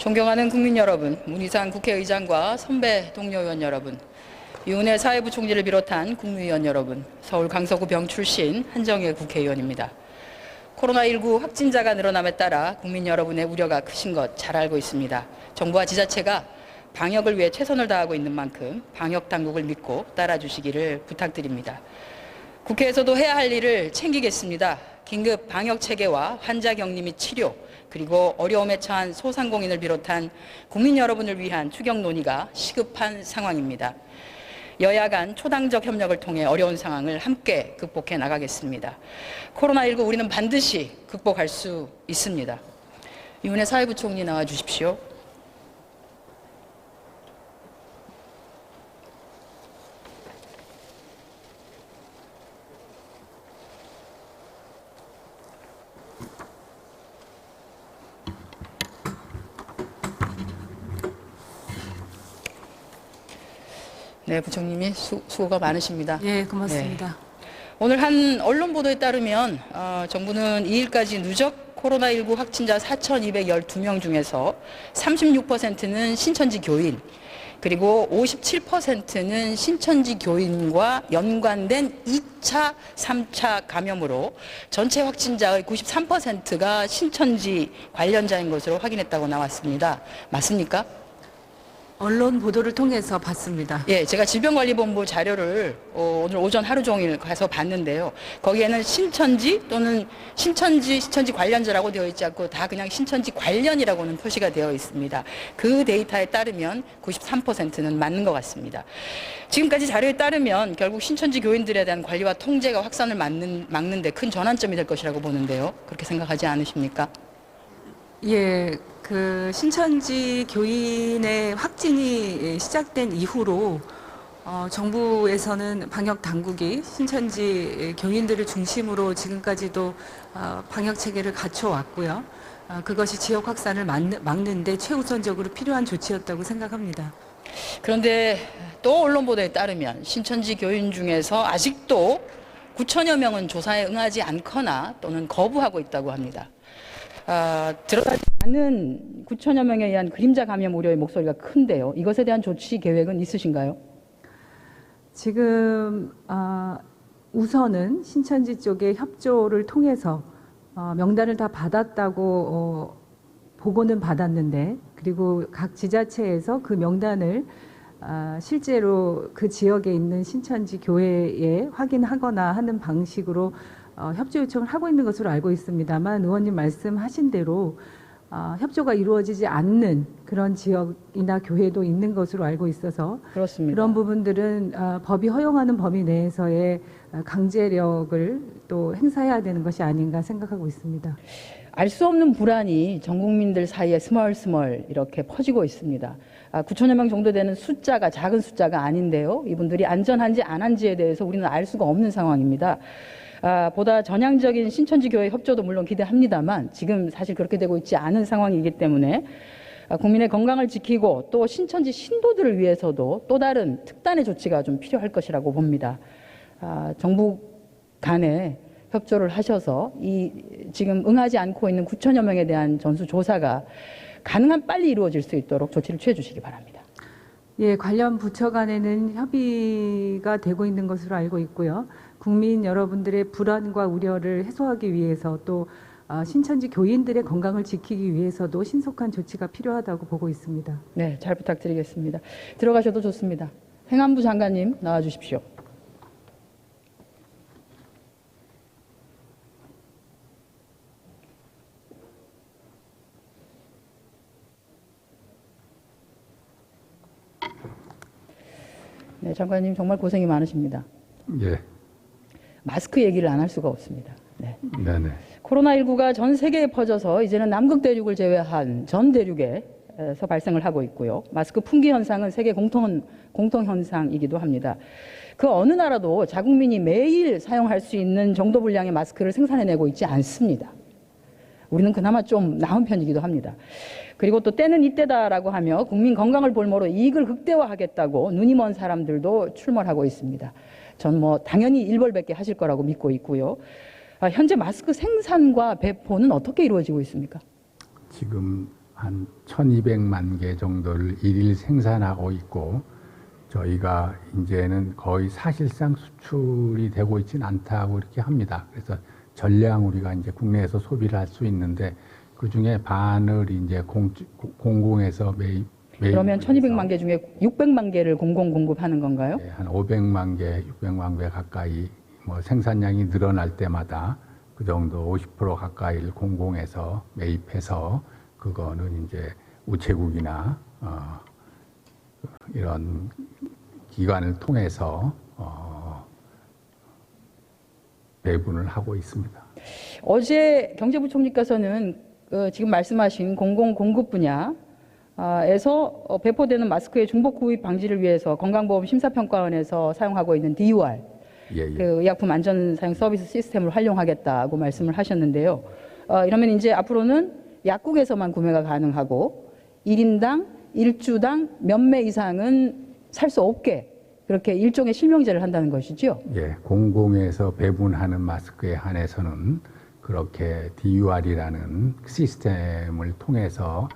존경하는 국민 여러분, 문희상 국회의장과 선배 동료 의원 여러분, 유은혜 사회부총리를 비롯한 국무위원 여러분, 서울 강서구 병 출신 한정혜 국회의원입니다. 코로나19 확진자가 늘어남에 따라 국민 여러분의 우려가 크신 것 잘 알고 있습니다. 정부와 지자체가 방역을 위해 최선을 다하고 있는 만큼 방역 당국을 믿고 따라주시기를 부탁드립니다. 국회에서도 해야 할 일을 챙기겠습니다. 긴급 방역 체계와 환자 격리 및 치료, 그리고 어려움에 처한 소상공인을 비롯한 국민 여러분을 위한 추경 논의가 시급한 상황입니다. 여야 간 초당적 협력을 통해 어려운 상황을 함께 극복해 나가겠습니다. 코로나19 우리는 반드시 극복할 수 있습니다. 유은혜 사회부총리 나와 주십시오. 네, 부총님이 수고가 많으십니다. 네, 고맙습니다. 네. 오늘 한 언론 보도에 따르면 정부는 2일까지 누적 코로나19 확진자 4,212명 중에서 36%는 신천지 교인, 그리고 57%는 신천지 교인과 연관된 2차, 3차 감염으로 전체 확진자의 93%가 신천지 관련자인 것으로 확인했다고 나왔습니다. 맞습니까? 언론 보도를 통해서 봤습니다. 예, 제가 질병관리본부 자료를 오늘 오전 하루 종일 가서 봤는데요. 거기에는 신천지 또는 신천지 관련자라고 되어 있지 않고 다 그냥 신천지 관련이라고는 표시가 되어 있습니다. 그 데이터에 따르면 93%는 맞는 것 같습니다. 지금까지 자료에 따르면 결국 신천지 교인들에 대한 관리와 통제가 확산을 막는 데 큰 전환점이 될 것이라고 보는데요. 그렇게 생각하지 않으십니까? 예, 그 신천지 교인의 확진이 시작된 이후로 정부에서는 방역 당국이 신천지 교인들을 중심으로 지금까지도 방역 체계를 갖춰왔고요. 그것이 지역 확산을 막는 데 최우선적으로 필요한 조치였다고 생각합니다. 그런데 또 언론 보도에 따르면 신천지 교인 중에서 아직도 9천여 명은 조사에 응하지 않거나 또는 거부하고 있다고 합니다. 들어가지 않은 9천여 명에 의한 그림자 감염 우려의 목소리가 큰데요. 이것에 대한 조치 계획은 있으신가요? 지금 우선은 신천지 쪽의 협조를 통해서 명단을 다 받았다고 보고는 받았는데, 그리고 각 지자체에서 그 명단을 실제로 그 지역에 있는 신천지 교회에 확인하거나 하는 방식으로 협조 요청을 하고 있는 것으로 알고 있습니다만, 의원님 말씀하신 대로 협조가 이루어지지 않는 그런 지역이나 교회도 있는 것으로 알고 있어서 그렇습니다. 그런 부분들은 법이 허용하는 범위 내에서의 강제력을 또 행사해야 되는 것이 아닌가 생각하고 있습니다. 알 수 없는 불안이 전 국민들 사이에 스멀스멀 이렇게 퍼지고 있습니다. 9천여 명 정도 되는 숫자가 작은 숫자가 아닌데요. 이분들이 안전한지 안 한지에 대해서 우리는 알 수가 없는 상황입니다. 보다 전향적인 신천지 교회 협조도 물론 기대합니다만 지금 사실 그렇게 되고 있지 않은 상황이기 때문에 국민의 건강을 지키고 또 신천지 신도들을 위해서도 또 다른 특단의 조치가 좀 필요할 것이라고 봅니다. 정부 간에 협조를 하셔서 이 지금 응하지 않고 있는 9천여 명에 대한 전수조사가 가능한 빨리 이루어질 수 있도록 조치를 취해 주시기 바랍니다. 예, 관련 부처 간에는 협의가 되고 있는 것으로 알고 있고요. 국민 여러분들의 불안과 우려를 해소하기 위해서 또 신천지 교인들의 건강을 지키기 위해서도 신속한 조치가 필요하다고 보고 있습니다. 네, 잘 부탁드리겠습니다. 들어가셔도 좋습니다. 행안부 장관님 나와 주십시오. 네, 장관님 정말 고생이 많으십니다. 예. 마스크 얘기를 안 할 수가 없습니다. 네. 네네. 코로나19가 전 세계에 퍼져서 이제는 남극 대륙을 제외한 전 대륙에서 발생을 하고 있고요. 마스크 품귀 현상은 세계 공통 현상이기도 합니다. 그 어느 나라도 자국민이 매일 사용할 수 있는 정도 분량의 마스크를 생산해내고 있지 않습니다. 우리는 그나마 좀 나은 편이기도 합니다. 그리고 또 때는 이때다라고 하며 국민 건강을 볼모로 이익을 극대화하겠다고 눈이 먼 사람들도 출몰하고 있습니다. 전 당연히 일벌백계 하실 거라고 믿고 있고요. 현재 마스크 생산과 배포는 어떻게 이루어지고 있습니까? 지금 한 1200만 개 정도를 일일 생산하고 있고, 저희가 이제는 거의 사실상 수출이 되고 있지는 않다고 이렇게 합니다. 그래서 전량 우리가 이제 국내에서 소비를 할 수 있는데, 그 중에 반을 이제 공공에서 매입. 그러면 1200만 개 중에 600만 개를 공공 공급하는 건가요? 네, 한 500만 개, 600만 개 가까이 뭐 생산량이 늘어날 때마다 그 정도 50% 가까이를 공공에서 매입해서, 그거는 이제 우체국이나 이런 기관을 통해서 배분을 하고 있습니다. 어제 경제부총리께서는 지금 말씀하신 공공 공급 분야에서 배포되는 마스크의 중복 구입 방지를 위해서 건강보험 심사평가원에서 사용하고 있는 DUR, 예. 그 의약품 안전 사용 서비스 시스템을 활용하겠다고 말씀을 하셨는데요. 이러면 이제 앞으로는 약국에서만 구매가 가능하고 1인당 1주당 몇 매 이상은 살 수 없게, 그렇게 일종의 실명제를 한다는 것이죠. 예, 공공에서 배분하는 마스크에 한해서는 그렇게 DUR이라는 시스템을 통해서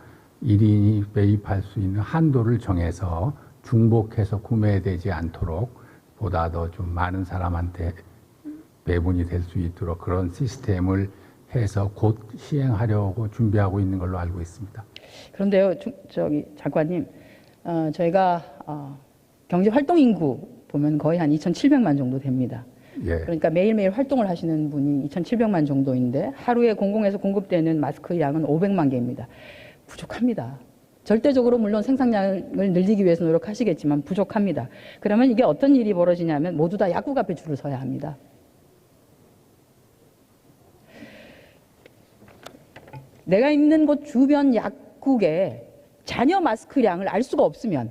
1인이 매입할 수 있는 한도를 정해서 중복해서 구매되지 않도록 보다 더 좀 많은 사람한테 배분이 될 수 있도록 그런 시스템을 해서 곧 시행하려고 준비하고 있는 걸로 알고 있습니다. 그런데요, 장관님, 저희가 경제활동 인구 보면 거의 한 2,700만 정도 됩니다. 예. 그러니까 매일매일 활동을 하시는 분이 2,700만 정도인데 하루에 공공에서 공급되는 마스크 양은 500만 개입니다. 부족합니다. 절대적으로 물론 생산량을 늘리기 위해서 노력하시겠지만 부족합니다. 그러면 이게 어떤 일이 벌어지냐면 모두 다 약국 앞에 줄을 서야 합니다. 내가 있는 곳 주변 약국에 잔여 마스크량을 알 수가 없으면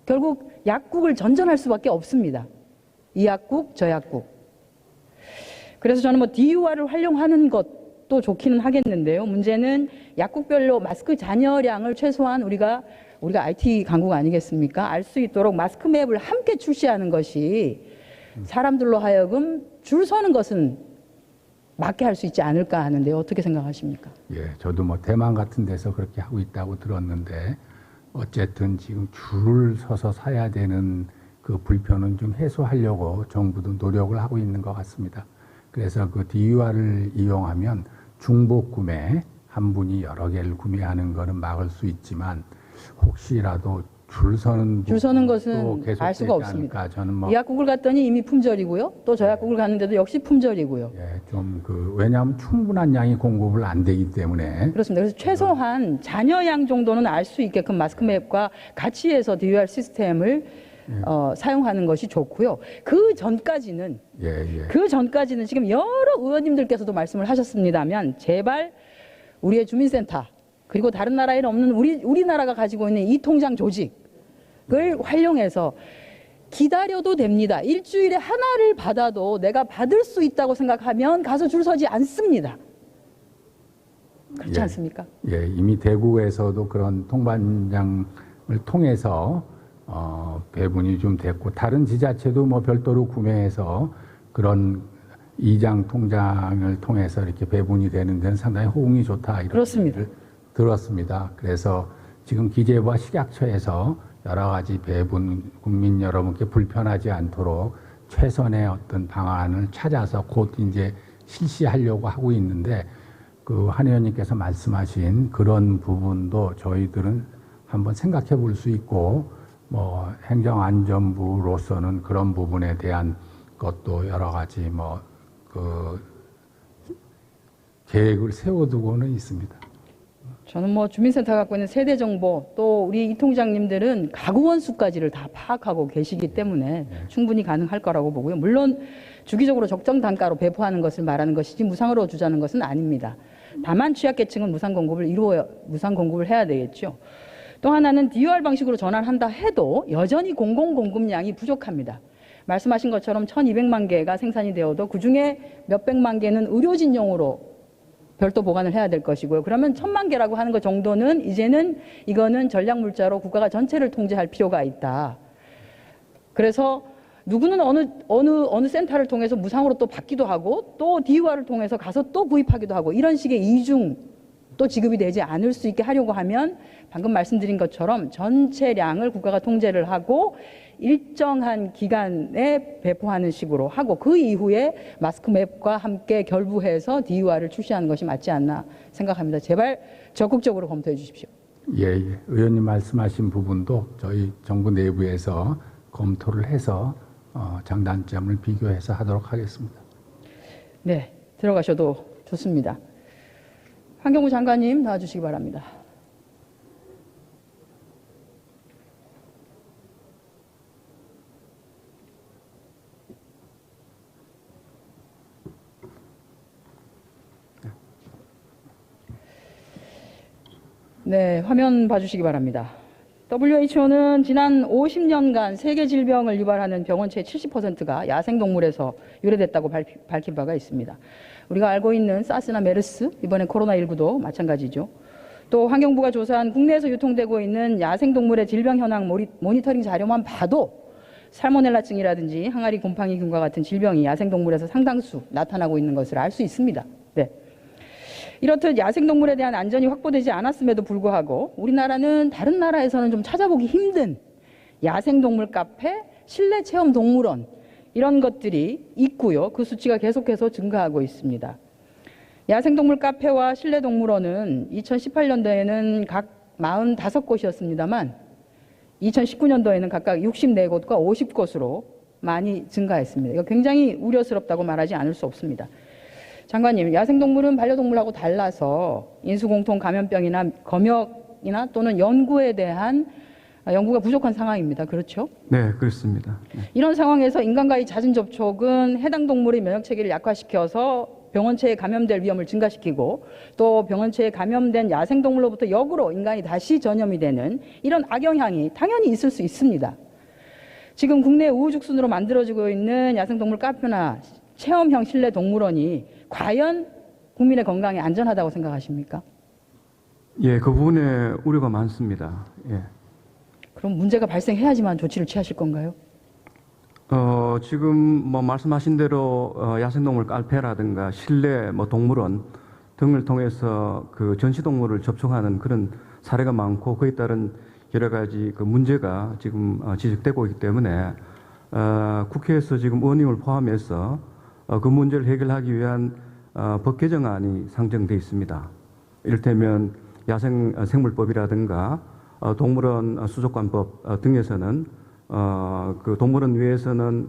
결국 약국을 전전할 수밖에 없습니다. 이 약국, 저 약국. 그래서 저는 뭐 DUR을 활용하는 것도 좋기는 하겠는데요. 문제는 약국별로 마스크 잔여량을 최소한 우리가 IT 강국 아니겠습니까? 알 수 있도록 마스크 맵을 함께 출시하는 것이 사람들로 하여금 줄 서는 것은 맞게 할 수 있지 않을까 하는데 어떻게 생각하십니까? 예, 저도 뭐 대만 같은 데서 그렇게 하고 있다고 들었는데, 어쨌든 지금 줄을 서서 사야 되는 그 불편은 좀 해소하려고 정부도 노력을 하고 있는 것 같습니다. 그래서 그 DUR을 이용하면 중복 구매, 한 분이 여러 개를 구매하는 거는 막을 수 있지만, 혹시라도 줄 서는 것은 알 수가 없습니다. 저는 뭐 이 약국을 갔더니 이미 품절이고요. 또 저 약국을 갔는데도 역시 품절이고요. 예, 좀 왜냐하면 충분한 양이 공급을 안 되기 때문에. 그렇습니다. 그래서 최소한 잔여양 정도는 알 수 있게끔 마스크 맵과 같이 해서 DUR 시스템을 사용하는 것이 좋고요. 그 전까지는 지금 여러 의원님들께서도 말씀을 하셨습니다만 제발 우리의 주민센터 그리고 다른 나라에는 없는 우리나라가 가지고 있는 이 통장 조직을 활용해서 기다려도 됩니다. 일주일에 하나를 받아도 내가 받을 수 있다고 생각하면 가서 줄 서지 않습니다. 그렇지 않습니까? 예, 이미 대구에서도 그런 통반장을 통해서 배분이 좀 됐고, 다른 지자체도 뭐 별도로 구매해서 그런 이장 통장을 통해서 이렇게 배분이 되는 데는 상당히 호응이 좋다, 이런 그렇습니다. 얘기를 들었습니다. 그래서 지금 기재부와 식약처에서 여러 가지 배분, 국민 여러분께 불편하지 않도록 최선의 어떤 방안을 찾아서 곧 이제 실시하려고 하고 있는데, 그 한 의원님께서 말씀하신 그런 부분도 저희들은 한번 생각해 볼 수 있고, 뭐 행정안전부로서는 그런 부분에 대한 것도 여러 가지 계획을 세워두고는 있습니다. 저는 뭐 주민센터 갖고 있는 세대 정보, 또 우리 이 통장님들은 가구원 수까지를 다 파악하고 계시기 때문에 충분히 가능할 거라고 보고요. 물론 주기적으로 적정 단가로 배포하는 것을 말하는 것이지 무상으로 주자는 것은 아닙니다. 다만 취약계층은 무상 공급을 해야 되겠죠. 또 하나는 DUR 방식으로 전환한다 해도 여전히 공공 공급량이 부족합니다. 말씀하신 것처럼 1200만 개가 생산이 되어도 그중에 몇백만 개는 의료진용으로 별도 보관을 해야 될 것이고요. 그러면 1000만 개라고 하는 것 정도는 이거는 전략물자로 국가가 전체를 통제할 필요가 있다. 그래서 누구는 어느 센터를 통해서 무상으로 또 받기도 하고 또 DUR을 통해서 가서 또 구입하기도 하고 이런 식의 이중 또 지급이 되지 않을 수 있게 하려고 하면 방금 말씀드린 것처럼 전체량을 국가가 통제를 하고 일정한 기간에 배포하는 식으로 하고 그 이후에 마스크맵과 함께 결부해서 DUR을 출시하는 것이 맞지 않나 생각합니다. 제발 적극적으로 검토해 주십시오. 예, 예. 의원님 말씀하신 부분도 저희 정부 내부에서 검토를 해서 장단점을 비교해서 하도록 하겠습니다. 네, 들어가셔도 좋습니다. 환경부 장관님 나와주시기 바랍니다. 네, 화면 봐주시기 바랍니다. WHO는 지난 50년간 세계 질병을 유발하는 병원체의 70%가 야생동물에서 유래됐다고 밝힌 바가 있습니다. 우리가 알고 있는 사스나 메르스, 이번에 코로나19도 마찬가지죠. 또 환경부가 조사한 국내에서 유통되고 있는 야생동물의 질병 현황 모니터링 자료만 봐도 살모넬라증이라든지 항아리 곰팡이균과 같은 질병이 야생동물에서 상당수 나타나고 있는 것을 알 수 있습니다. 네. 이렇듯 야생동물에 대한 안전이 확보되지 않았음에도 불구하고 우리나라는 다른 나라에서는 좀 찾아보기 힘든 야생동물 카페, 실내 체험 동물원 이런 것들이 있고요. 그 수치가 계속해서 증가하고 있습니다. 야생동물 카페와 실내 동물원은 2018년도에는 각 45곳이었습니다만 2019년도에는 각각 64곳과 50곳으로 많이 증가했습니다. 이거 굉장히 우려스럽다고 말하지 않을 수 없습니다. 장관님, 야생동물은 반려동물하고 달라서 인수공통 감염병이나 검역이나 또는 연구에 대한 연구가 부족한 상황입니다. 그렇죠? 네, 그렇습니다. 네. 이런 상황에서 인간과의 잦은 접촉은 해당 동물의 면역체계를 약화시켜서 병원체에 감염될 위험을 증가시키고 또 병원체에 감염된 야생동물로부터 역으로 인간이 다시 전염이 되는 이런 악영향이 당연히 있을 수 있습니다. 지금 국내 우후죽순으로 만들어지고 있는 야생동물 카페나 체험형 실내 동물원이 과연 국민의 건강에 안전하다고 생각하십니까? 예, 그 부분에 우려가 많습니다. 예. 그럼 문제가 발생해야지만 조치를 취하실 건가요? 지금 뭐 말씀하신 대로 야생동물 카페라든가 실내 뭐 동물원 등을 통해서 그 전시동물을 접촉하는 그런 사례가 많고 그에 따른 여러 가지 그 문제가 지금 지적되고 있기 때문에 국회에서 지금 의원님을 포함해서 그 문제를 해결하기 위한 법 개정안이 상정돼 있습니다. 이를테면 야생생물법이라든가 동물원 수족관법 등에서는 그 동물원 외에서는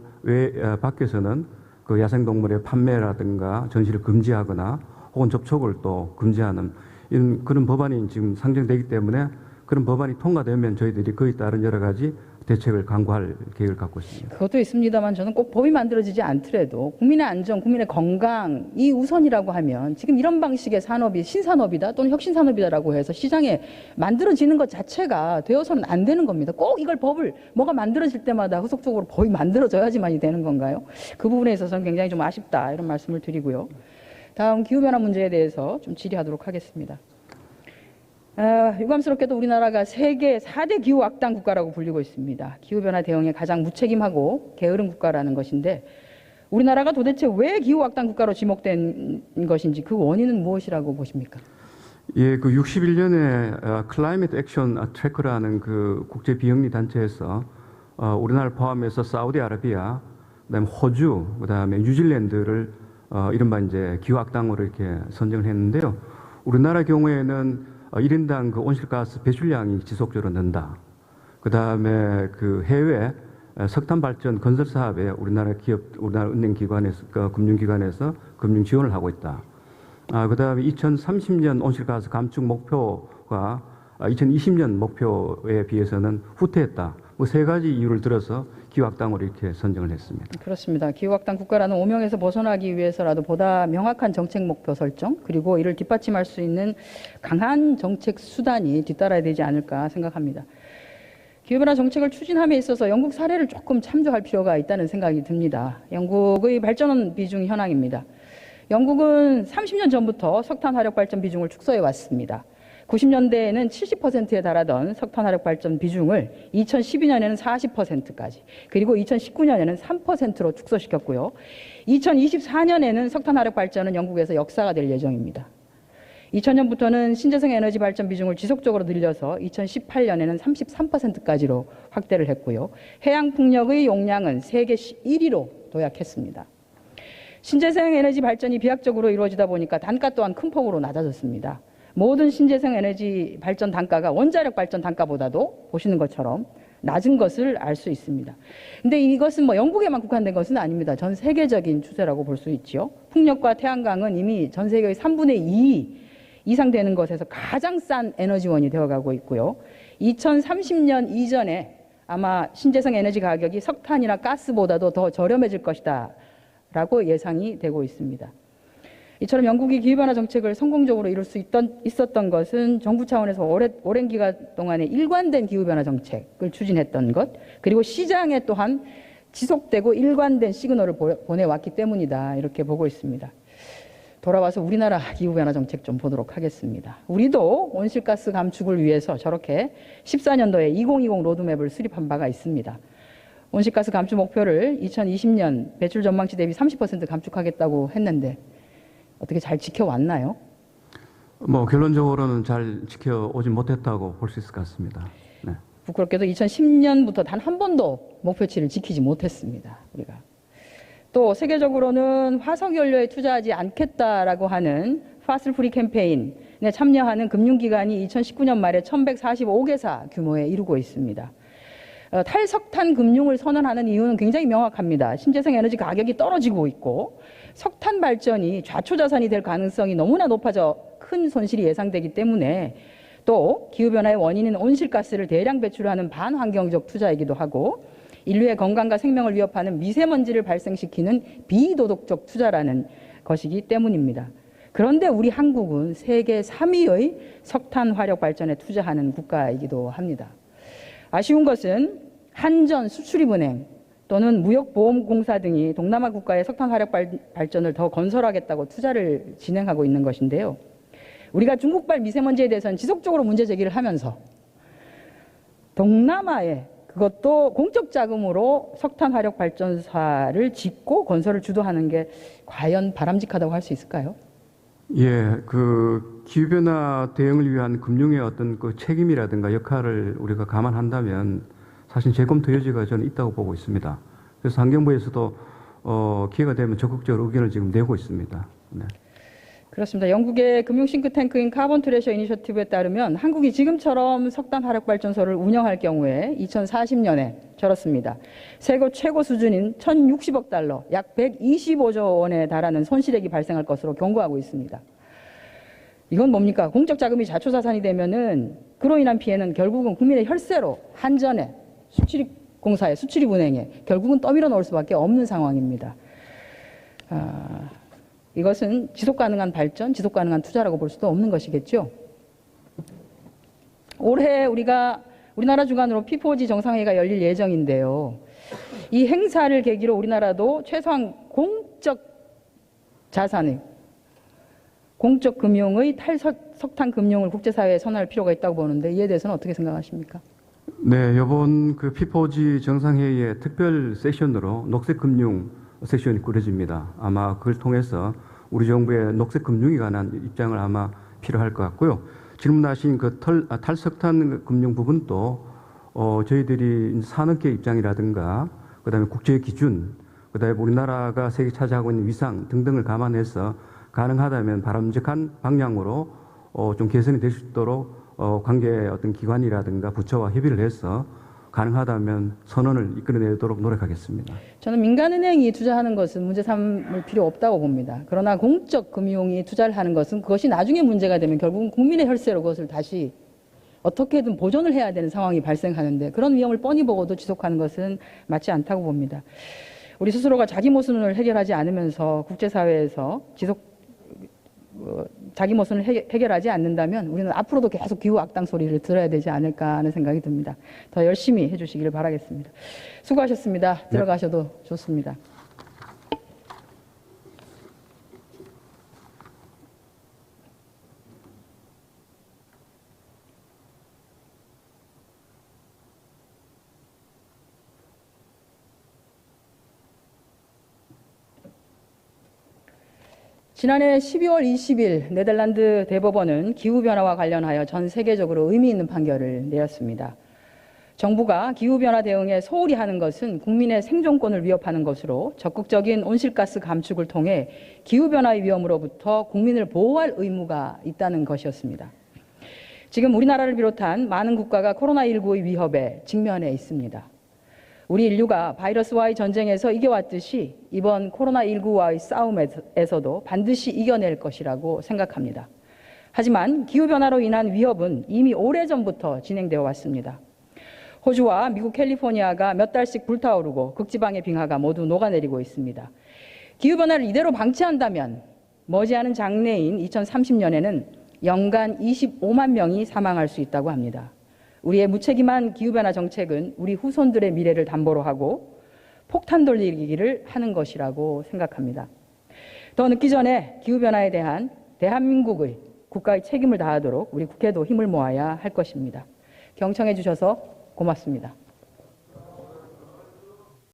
밖에서는 그 야생동물의 판매라든가 전시를 금지하거나 혹은 접촉을 또 금지하는 이런 그런 법안이 지금 상정되기 때문에 그런 법안이 통과되면 저희들이 그에 따른 여러 가지 대책을 강구할 계획을 갖고 있습니다. 그것도 있습니다만 저는 꼭 법이 만들어지지 않더라도 국민의 안전, 국민의 건강이 우선이라고 하면 지금 이런 방식의 산업이 신산업이다 또는 혁신산업이다라고 해서 시장에 만들어지는 것 자체가 되어서는 안 되는 겁니다. 꼭 이걸 법을 뭐가 만들어질 때마다 후속적으로 법이 만들어져야지만이 되는 건가요? 그 부분에 있어서는 굉장히 좀 아쉽다 이런 말씀을 드리고요. 다음 기후변화 문제에 대해서 좀 질의하도록 하겠습니다. 유감스럽게도 우리나라가 세계 4대 기후악당 국가라고 불리고 있습니다. 기후변화 대응에 가장 무책임하고 게으른 국가라는 것인데 우리나라가 도대체 왜 기후악당 국가로 지목된 것인지 그 원인은 무엇이라고 보십니까? 예, 그 61년에 클라이밋 액션 트래커라는 그 국제 비영리 단체에서 우리나라를 포함해서 사우디아라비아, 그다음에 호주, 그다음에 뉴질랜드를 이른바 이제 기후악당으로 이렇게 선정을 했는데요. 우리나라 경우에는 1인당 그 온실가스 배출량이 지속적으로 는다. 그 다음에 그 해외 석탄 발전 건설 사업에 우리나라 기업, 우리나라 은행기관에서, 금융기관에서 금융 지원을 하고 있다. 그 다음에 2030년 온실가스 감축 목표가 2020년 목표에 비해서는 후퇴했다. 뭐 세 가지 이유를 들어서 기후악당으로 이렇게 선정을 했습니다. 그렇습니다. 기후악당 국가라는 오명에서 벗어나기 위해서라도 보다 명확한 정책 목표 설정 그리고 이를 뒷받침할 수 있는 강한 정책 수단이 뒤따라야 되지 않을까 생각합니다. 기후변화 정책을 추진함에 있어서 영국 사례를 조금 참조할 필요가 있다는 생각이 듭니다. 영국의 발전 비중 현황입니다. 영국은 30년 전부터 석탄 화력 발전 비중을 축소해 왔습니다. 90년대에는 70%에 달하던 석탄 화력 발전 비중을 2012년에는 40%까지 그리고 2019년에는 3%로 축소시켰고요. 2024년에는 석탄 화력 발전은 영국에서 역사가 될 예정입니다. 2000년부터는 신재생 에너지 발전 비중을 지속적으로 늘려서 2018년에는 33%까지로 확대를 했고요. 해양 풍력의 용량은 세계 1위로 도약했습니다. 신재생 에너지 발전이 비약적으로 이루어지다 보니까 단가 또한 큰 폭으로 낮아졌습니다. 모든 신재생 에너지 발전 단가가 원자력 발전 단가보다도 보시는 것처럼 낮은 것을 알 수 있습니다. 근데 이것은 뭐 영국에만 국한된 것은 아닙니다. 전 세계적인 추세라고 볼 수 있죠. 풍력과 태양광은 이미 전 세계의 3분의 2 이상 되는 것에서 가장 싼 에너지원이 되어가고 있고요. 2030년 이전에 아마 신재생 에너지 가격이 석탄이나 가스보다도 더 저렴해질 것이다 라고 예상이 되고 있습니다. 이처럼 영국이 기후변화 정책을 성공적으로 이룰 수 있었던 것은 정부 차원에서 오랜 기간 동안에 일관된 기후변화 정책을 추진했던 것, 그리고 시장에 또한 지속되고 일관된 시그널을 보내왔기 때문이다, 이렇게 보고 있습니다. 돌아와서 우리나라 기후변화 정책 좀 보도록 하겠습니다. 우리도 온실가스 감축을 위해서 저렇게 14년도에 2020 로드맵을 수립한 바가 있습니다. 온실가스 감축 목표를 2020년 배출 전망치 대비 30% 감축하겠다고 했는데 어떻게 잘 지켜왔나요? 뭐 결론적으로는 잘 지켜오지 못했다고 볼 수 있을 것 같습니다. 네. 부끄럽게도 2010년부터 단 한 번도 목표치를 지키지 못했습니다. 우리가 또 세계적으로는 화석연료에 투자하지 않겠다라고 하는 파슬 프리 캠페인에 참여하는 금융기관이 2019년 말에 1145개사 규모에 이르고 있습니다. 탈석탄 금융을 선언하는 이유는 굉장히 명확합니다. 신재생 에너지 가격이 떨어지고 있고 석탄 발전이 좌초자산이 될 가능성이 너무나 높아져 큰 손실이 예상되기 때문에, 또 기후변화의 원인인 온실가스를 대량 배출하는 반환경적 투자이기도 하고 인류의 건강과 생명을 위협하는 미세먼지를 발생시키는 비도덕적 투자라는 것이기 때문입니다. 그런데 우리 한국은 세계 3위의 석탄 화력 발전에 투자하는 국가이기도 합니다. 아쉬운 것은 한전 수출입은행 또는 무역보험공사 등이 동남아 국가의 석탄 화력 발전을 더 건설하겠다고 투자를 진행하고 있는 것인데요. 우리가 중국발 미세먼지에 대해서는 지속적으로 문제 제기를 하면서 동남아에 그것도 공적 자금으로 석탄 화력 발전사를 짓고 건설을 주도하는 게 과연 바람직하다고 할 수 있을까요? 예, 그 기후변화 대응을 위한 금융의 어떤 그 책임이라든가 역할을 우리가 감안한다면 사실 재검토 여지가 저는 있다고 보고 있습니다. 그래서 환경부에서도 기회가 되면 적극적으로 의견을 지금 내고 있습니다. 네. 그렇습니다. 영국의 금융 싱크탱크인 카본 트레셔 이니셔티브에 따르면 한국이 지금처럼 석탄 화력 발전소를 운영할 경우에 2040년에 저렇습니다. 세계 최고 수준인 1,060억 달러, 약 125조 원에 달하는 손실액이 발생할 것으로 경고하고 있습니다. 이건 뭡니까? 공적 자금이 자초자산이 되면은 그로 인한 피해는 결국은 국민의 혈세로 한전에, 수출입공사에, 수출입은행에 결국은 떠밀어 놓을 수밖에 없는 상황입니다. 이것은 지속가능한 발전, 지속가능한 투자라고 볼 수도 없는 것이겠죠. 올해 우리나라 주관으로 P4G 정상회의가 열릴 예정인데요. 이 행사를 계기로 우리나라도 최소한 공적 자산의, 공적 금융의 탈석탄 금융을 국제사회에 선언할 필요가 있다고 보는데 이에 대해서는 어떻게 생각하십니까? 네, 이번 그 P4G 정상회의의 특별 세션으로 녹색금융 세션이 꾸려집니다. 아마 그걸 통해서 우리 정부의 녹색금융에 관한 입장을 아마 필요할 것 같고요. 질문하신 그 탈석탄 금융 부분도 저희들이 산업계 입장이라든가 그다음에 국제 기준, 그다음에 우리나라가 세계 차지하고 있는 위상 등등을 감안해서 가능하다면 바람직한 방향으로 좀 개선이 될 수 있도록 관계 어떤 기관이라든가 부처와 협의를 해서 가능하다면 선언을 이끌어내도록 노력하겠습니다. 저는 민간은행이 투자하는 것은 문제 삼을 필요 없다고 봅니다. 그러나 공적 금융이 투자를 하는 것은 그것이 나중에 문제가 되면 결국은 국민의 혈세로 그것을 다시 어떻게든 보존을 해야 되는 상황이 발생하는데 그런 위험을 뻔히 보고도 지속하는 것은 맞지 않다고 봅니다. 우리 스스로가 자기 모순을 해결하지 않으면서 국제사회에서 자기 모순을 해결하지 않는다면 우리는 앞으로도 계속 기후 악당 소리를 들어야 되지 않을까 하는 생각이 듭니다. 더 열심히 해주시기를 바라겠습니다. 수고하셨습니다. 들어가셔도 좋습니다. 지난해 12월 20일 네덜란드 대법원은 기후변화와 관련하여 전 세계적으로 의미 있는 판결을 내렸습니다. 정부가 기후변화 대응에 소홀히 하는 것은 국민의 생존권을 위협하는 것으로 적극적인 온실가스 감축을 통해 기후변화의 위험으로부터 국민을 보호할 의무가 있다는 것이었습니다. 지금 우리나라를 비롯한 많은 국가가 코로나19의 위협에 직면해 있습니다. 우리 인류가 바이러스와의 전쟁에서 이겨왔듯이 이번 코로나19와의 싸움에서도 반드시 이겨낼 것이라고 생각합니다. 하지만 기후변화로 인한 위협은 이미 오래전부터 진행되어 왔습니다. 호주와 미국 캘리포니아가 몇 달씩 불타오르고 극지방의 빙하가 모두 녹아내리고 있습니다. 기후변화를 이대로 방치한다면 머지않은 장래인 2030년에는 연간 25만 명이 사망할 수 있다고 합니다. 우리의 무책임한 기후변화 정책은 우리 후손들의 미래를 담보로 하고 폭탄 돌리기를 하는 것이라고 생각합니다. 더 늦기 전에 기후변화에 대한 대한민국의 국가의 책임을 다하도록 우리 국회도 힘을 모아야 할 것입니다. 경청해 주셔서 고맙습니다.